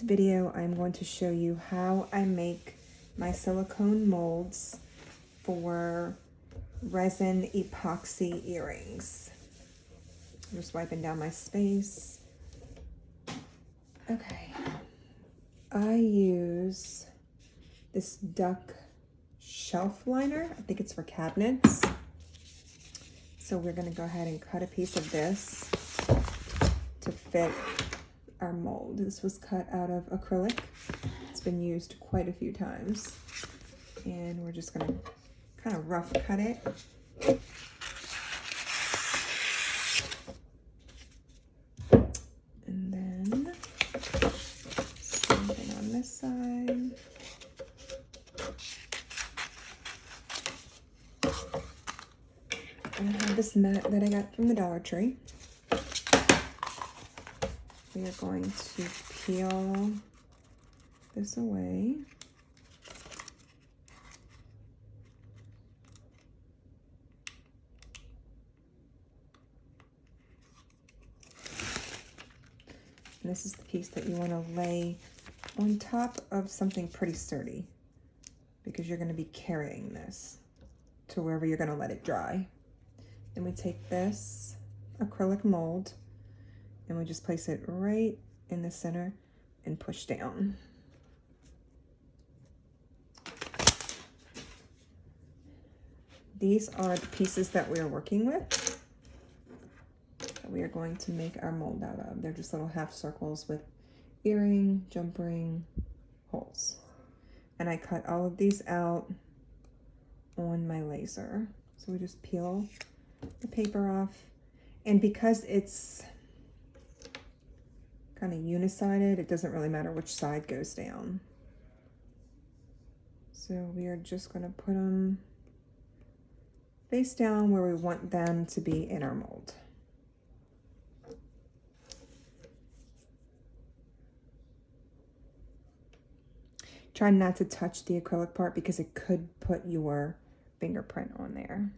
video, I'm going to show you how I make my silicone molds for resin epoxy earrings. I'm just wiping down my space. Okay. I use this duck shelf liner. I think it's for cabinets. So we're going to go ahead and cut a piece of this to fit our mold. This was cut out of acrylic. It's been used quite a few times. And we're just going to kind of rough cut it. And then same thing on this side. And I have this mat that I got from the Dollar Tree. We are going to peel this away. And this is the piece that you want to lay on top of something pretty sturdy, because you're going to be carrying this to wherever you're going to let it dry. Then we take this acrylic mold and we just place it right in the center and push down. These are the pieces that we are working with, that we are going to make our mold out of. They're just little half circles with earring, jump ring holes. And I cut all of these out on my laser. So we just peel the paper off. And because it's kind of unisided, it doesn't really matter which side goes down. So we are just going to put them face down where we want them to be in our mold. Try not to touch the acrylic part because it could put your fingerprint on there,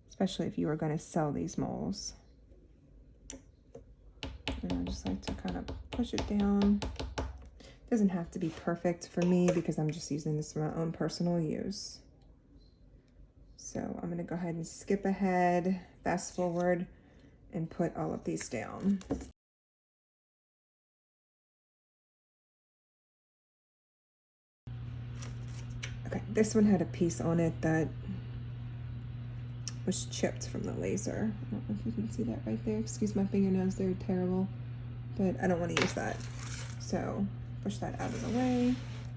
especially if you were going to sell these molds. And I just like to kind of push it down. It doesn't have to be perfect for me because I'm just using this for my own personal use. So I'm going to go ahead and skip ahead, fast forward, and put all of these down. Okay, this one had a piece on it that was chipped from the laser. I don't know if you can see that right there. Excuse my fingernails, they're terrible, but I don't want to use that. So push that out of the way.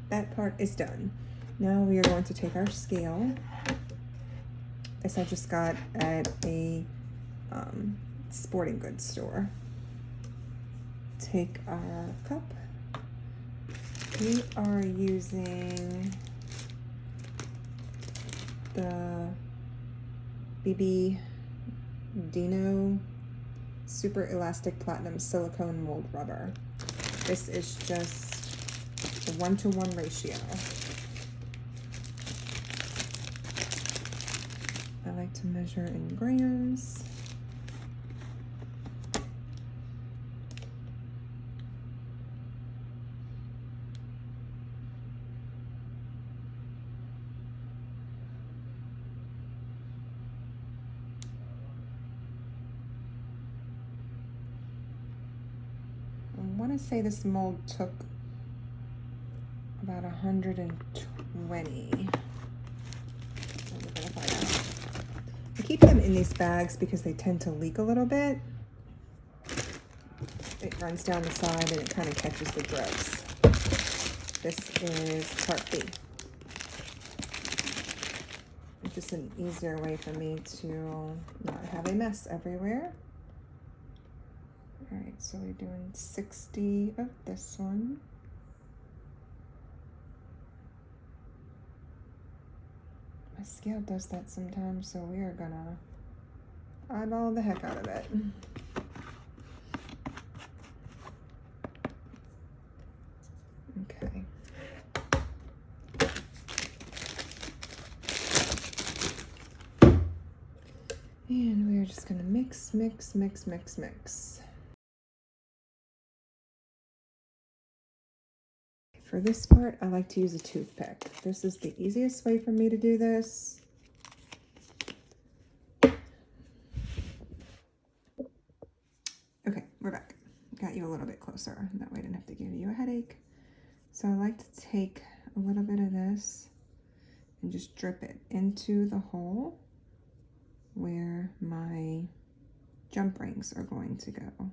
That part is done. Now we are going to take our scale. This I just got at a sporting goods store. Take our cup. We are using the BB Dino Super Elastic Platinum Silicone Mold Rubber. This is just a 1-to-1 ratio. I like to measure in grams. I want to say this mold took about 120. I keep them in these bags because they tend to leak a little bit. It runs down the side and it kind of catches the drips. This is part B. It's just an easier way for me to not have a mess everywhere. All right, so we're doing 60 of this one. My scale does that sometimes, so we are gonna eyeball the heck out of it. Okay. And we're just gonna mix, mix, mix, mix, mix. For this part, I like to use a toothpick. This is the easiest way for me to do this. Okay, we're back. Got you a little bit closer. That way I didn't have to give you a headache. So I like to take a little bit of this and just drip it into the hole where my jump rings are going to go.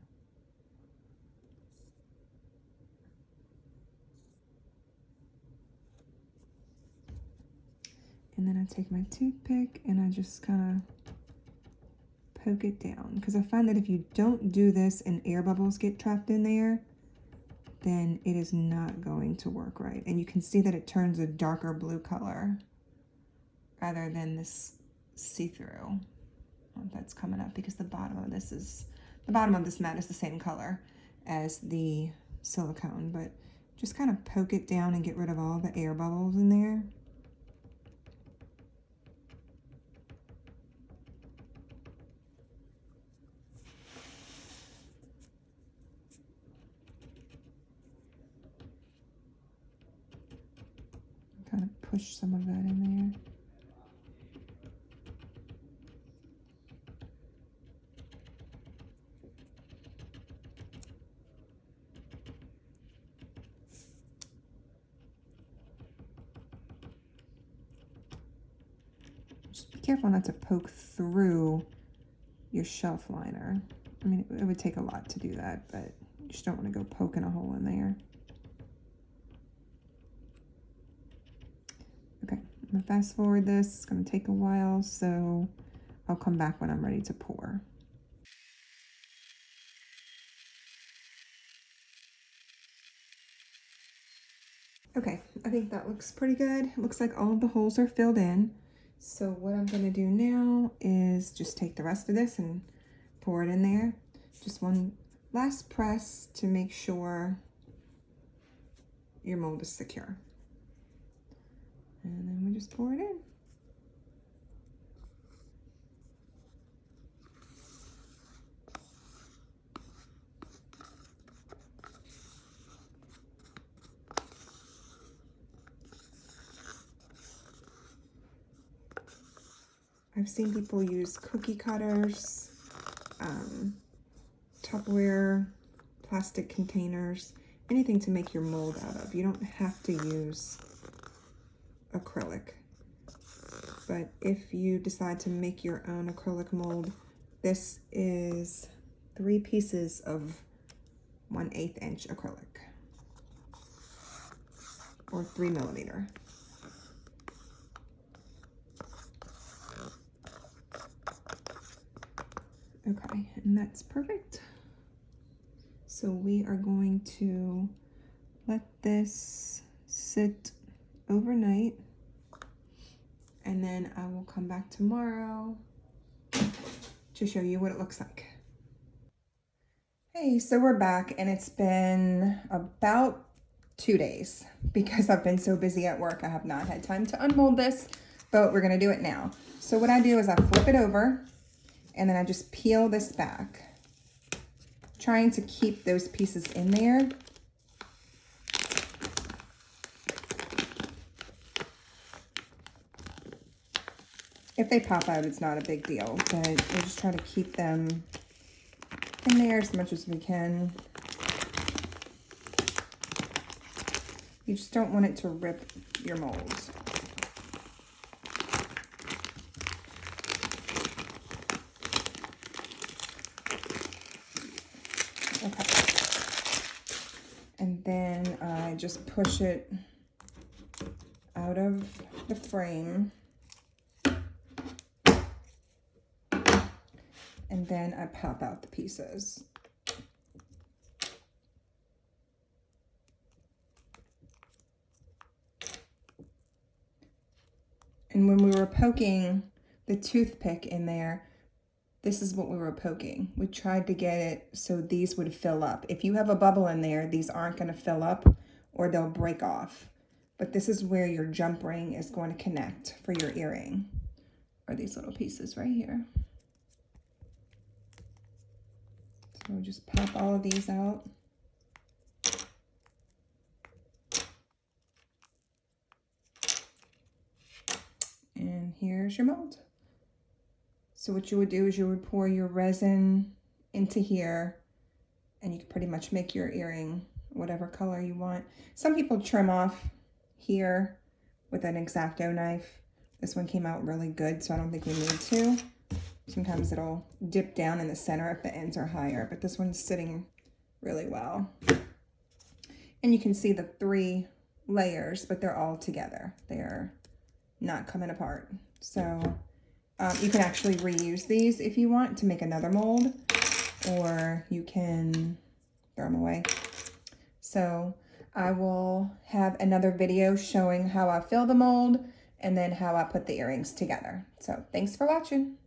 And then I take my toothpick and I just kind of poke it down, because I find that if you don't do this and air bubbles get trapped in there, then it is not going to work right. And you can see that it turns a darker blue color rather than this see-through. I don't know if that's coming up, because the bottom of this mat is the same color as the silicone, but just kind of poke it down and get rid of all the air bubbles in there. Kind of push some of that in there. Just be careful not to poke through your shelf liner. I mean, it would take a lot to do that, but you just don't want to go poking a hole in there. Okay, I'm gonna fast forward this. It's gonna take a while, so I'll come back when I'm ready to pour. Okay, I think that looks pretty good. It looks like all of the holes are filled in. So what I'm gonna do now is just take the rest of this and pour it in there. Just one last press to make sure your mold is secure. And then we just pour it in. I've seen people use cookie cutters, Tupperware, plastic containers, anything to make your mold out of. You don't have to use acrylic. But if you decide to make your own acrylic mold, this is 3 pieces of 1/8 inch acrylic, or 3 millimeter. Okay, and that's perfect. So we are going to let this sit overnight, and then I will come back tomorrow to show you what it looks like. Hey, so we're back, and it's been about 2 days because I've been so busy at work. I have not had time to unmold this, but we're gonna do it now. So what I do is I flip it over, and then I just peel this back, trying to keep those pieces in there. If they pop out, it's not a big deal, but we just try to keep them in there as much as we can. You just don't want it to rip your molds. Okay. And then I just push it out of the frame. And then I pop out the pieces. And when we were poking the toothpick in there, this is what we were poking. We tried to get it so these would fill up. If you have a bubble in there, these aren't going to fill up or they'll break off. But this is where your jump ring is going to connect for your earring, or these little pieces right here. So we'll just pop all of these out. there's your mold. So what you would do is you would pour your resin into here, and you can pretty much make your earring whatever color you want. Some people trim off here with an X-Acto knife. This one came out really good, so I don't think we need to. Sometimes it'll dip down in the center if the ends are higher, but this one's sitting really well. And you can see the 3 layers, but they're all together. They're not coming apart. So you can actually reuse these if you want to make another mold, or you can throw them away. So I will have another video showing how I fill the mold and then how I put the earrings together. So thanks for watching.